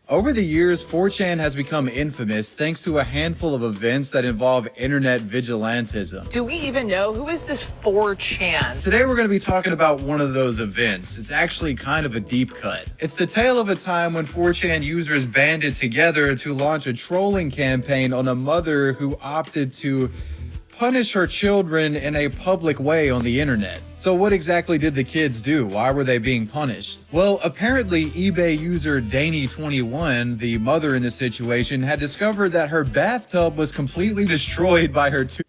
Over the years, 4chan has become infamous thanks to a handful of events that involve internet vigilantism. Do we even know who is this 4chan? Today we're going to be talking about one of those events. It's actually kind of a deep cut. It's the tale of a time when 4chan users banded together to launch a trolling campaign on a mother who opted to punish her children in a public way on the internet. So what exactly did the kids do? Why were they being punished? Well, apparently eBay user Danny21, the mother in the situation, had discovered that her bathtub was completely destroyed by her two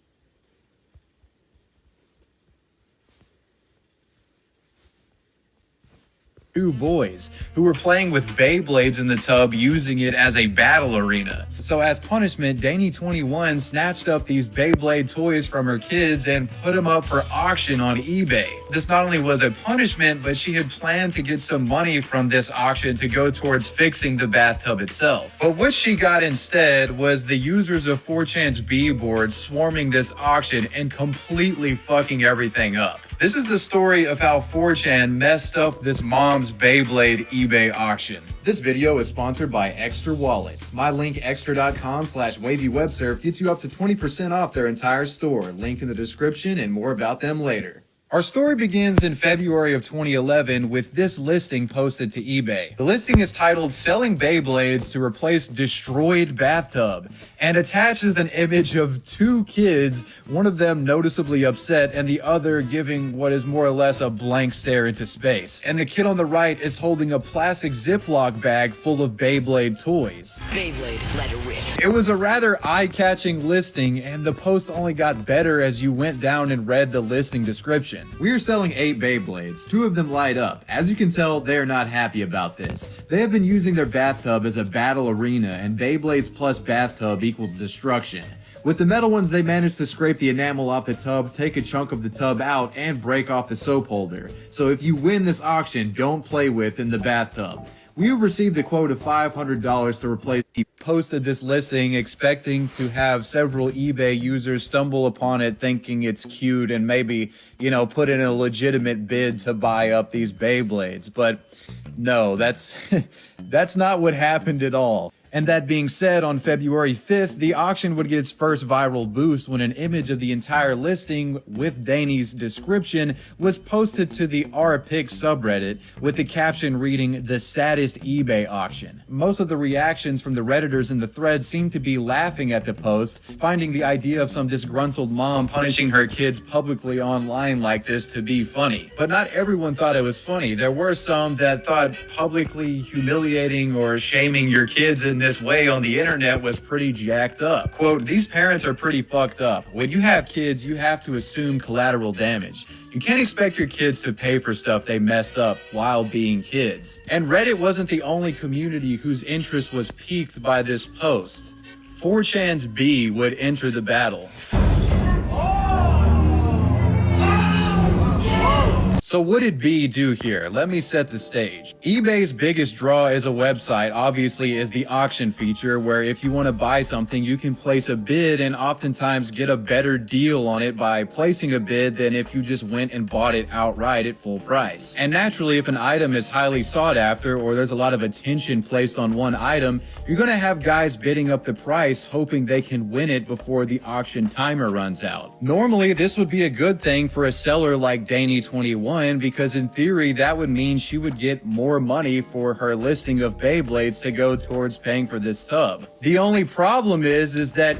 boys who were playing with Beyblades in the tub using it as a battle arena. So as punishment, Danny21 snatched up these Beyblade toys from her kids and put them up for auction on eBay. This not only was a punishment, but she had planned to get some money from this auction to go towards fixing the bathtub itself. But what she got instead was the users of 4chan's B board swarming this auction and completely fucking everything up. This is the story of how 4chan messed up this mom's Beyblade eBay auction. This video is sponsored by Extra Wallets. My link extra.com/wavywebsurf gets you up to 20% off their entire store. Link in the description and more about them later. Our story begins in February of 2011 with this listing posted to eBay. The listing is titled "Selling Beyblades to Replace Destroyed Bathtub" and attaches an image of two kids, one of them noticeably upset and the other giving what is more or less a blank stare into space. And the kid on the right is holding a plastic Ziploc bag full of Beyblade toys. Beyblade, let it rip. It was a rather eye-catching listing, and the post only got better as you went down and read the listing description. We are selling 8 Beyblades. 2 of them light up. As you can tell, they are not happy about this. They have been using their bathtub as a battle arena, and Beyblades plus bathtub equals destruction. With the metal ones, they managed to scrape the enamel off the tub, take a chunk of the tub out, and break off the soap holder. So if you win this auction, don't play with in the bathtub. We have received a quote of $500 to replace. He posted this listing expecting to have several eBay users stumble upon it thinking it's cute and maybe, put in a legitimate bid to buy up these Beyblades. But no, that's not what happened at all. And that being said, on February 5th, the auction would get its first viral boost when an image of the entire listing with Danny's description was posted to the rPix subreddit with the caption reading, "The saddest eBay auction." Most of the reactions from the Redditors in the thread seemed to be laughing at the post, finding the idea of some disgruntled mom punishing her kids publicly online like this to be funny. But not everyone thought it was funny. There were some that thought publicly humiliating or shaming your kids in this way on the internet was pretty jacked up. Quote, "These parents are pretty fucked up. When you have kids, you have to assume collateral damage. You can't expect your kids to pay for stuff they messed up while being kids." And Reddit wasn't the only community whose interest was piqued by this post. 4chan's B would enter the battle. So what did B do here? Let me set the stage. eBay's biggest draw as a website obviously is the auction feature, where if you want to buy something, you can place a bid and oftentimes get a better deal on it by placing a bid than if you just went and bought it outright at full price. And naturally, if an item is highly sought after or there's a lot of attention placed on one item, you're going to have guys bidding up the price hoping they can win it before the auction timer runs out. Normally, this would be a good thing for a seller like Danny21, because in theory that would mean she would get more money for her listing of Beyblades to go towards paying for this tub. The only problem is that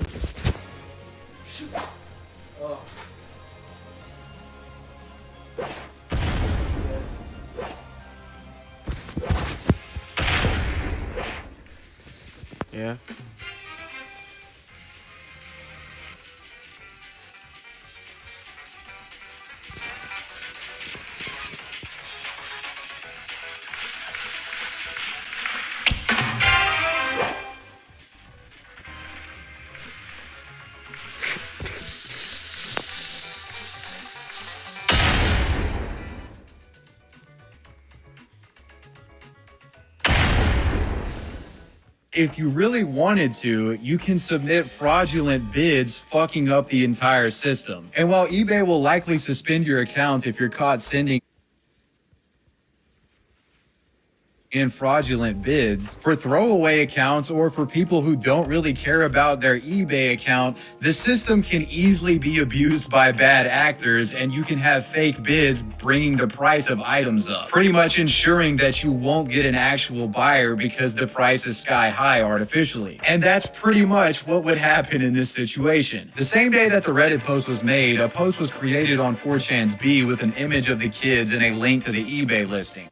yeah. if you really wanted to, you can submit fraudulent bids fucking up the entire system. And while eBay will likely suspend your account if you're caught sending in fraudulent bids. For throwaway accounts or for people who don't really care about their eBay account, the system can easily be abused by bad actors, and you can have fake bids bringing the price of items up, pretty much ensuring that you won't get an actual buyer because the price is sky high artificially. And that's pretty much what would happen in this situation. The same day that the Reddit post was made, a post was created on 4chan's B with an image of the kids and a link to the eBay listing.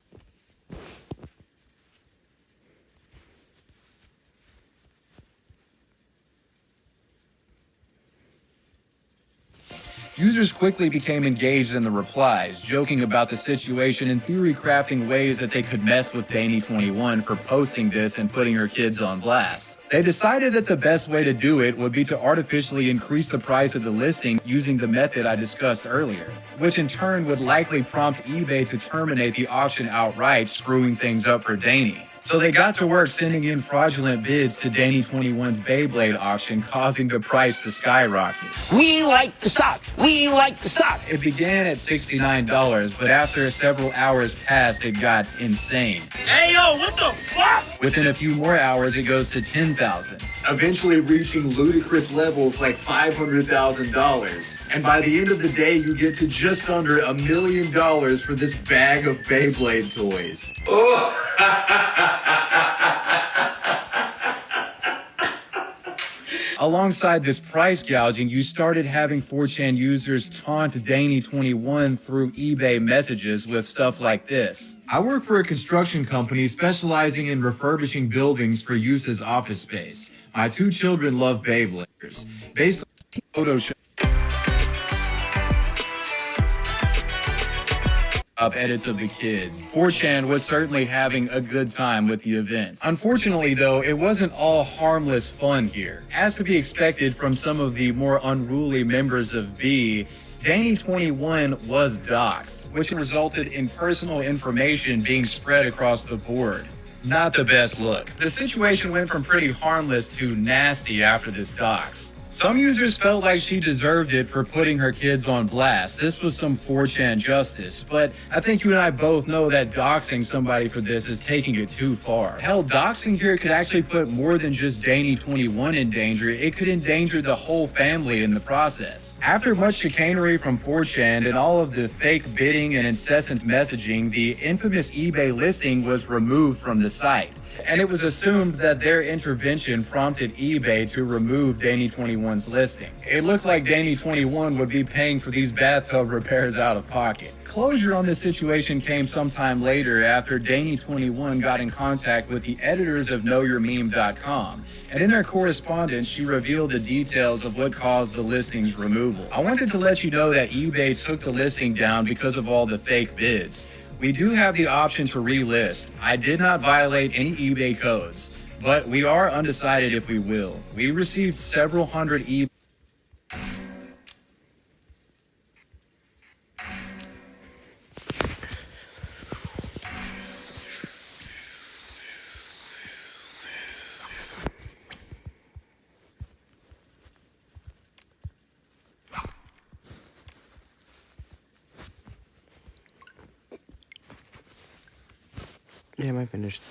Users quickly became engaged in the replies, joking about the situation and theory crafting ways that they could mess with Danny21 for posting this and putting her kids on blast. They decided that the best way to do it would be to artificially increase the price of the listing using the method I discussed earlier, which in turn would likely prompt eBay to terminate the auction outright, screwing things up for Danny. So they got to work sending in fraudulent bids to Danny21's Beyblade auction, causing the price to skyrocket. We like to stop. We like to stop. It began at $69, but after several hours passed, it got insane. Hey, yo, what the fuck? Within a few more hours, it goes to $10,000, eventually reaching ludicrous levels like $500,000. And by the end of the day, you get to just under $1 million for this bag of Beyblade toys. Alongside this price gouging, you started having 4chan users taunt Danny21 through eBay messages with stuff like this. I work for a construction company specializing in refurbishing buildings for use as office space. My 2 children love Beybladers. Based on Photoshop edits of the kids, 4chan was certainly having a good time with the event. Unfortunately though, it wasn't all harmless fun here. As to be expected from some of the more unruly members of B, Danny21 was doxxed, which resulted in personal information being spread across the board. Not the best look. The situation went from pretty harmless to nasty after this dox. Some users felt like she deserved it for putting her kids on blast. This was some 4chan justice, but I think you and I both know that doxing somebody for this is taking it too far. Hell, doxing here could actually put more than just Danny21 in danger. It could endanger the whole family in the process. After much chicanery from 4chan and all of the fake bidding and incessant messaging, the infamous eBay listing was removed from the site. And it was assumed that their intervention prompted eBay to remove Danny21's listing. It looked like Danny21 would be paying for these bathtub repairs out of pocket. Closure on this situation came sometime later after Danny21 got in contact with the editors of KnowYourMeme.com, and in their correspondence she revealed the details of what caused the listing's removal. I wanted to let you know that eBay took the listing down because of all the fake bids. We do have the option to relist. I did not violate any eBay codes, but we are undecided if we will. We received several hundred eBay. Yeah, am I finished?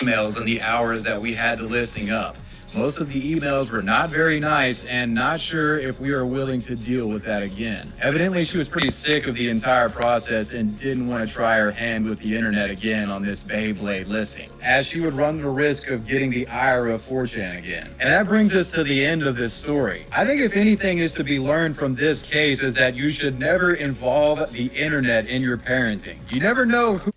Emails in the hours that we had the listing up. Most of the emails were not very nice and not sure if we were willing to deal with that again. Evidently, she was pretty sick of the entire process and didn't want to try her hand with the internet again on this Beyblade listing, as she would run the risk of getting the ire of 4chan again. And that brings us to the end of this story. I think if anything is to be learned from this case is that you should never involve the internet in your parenting. You never know who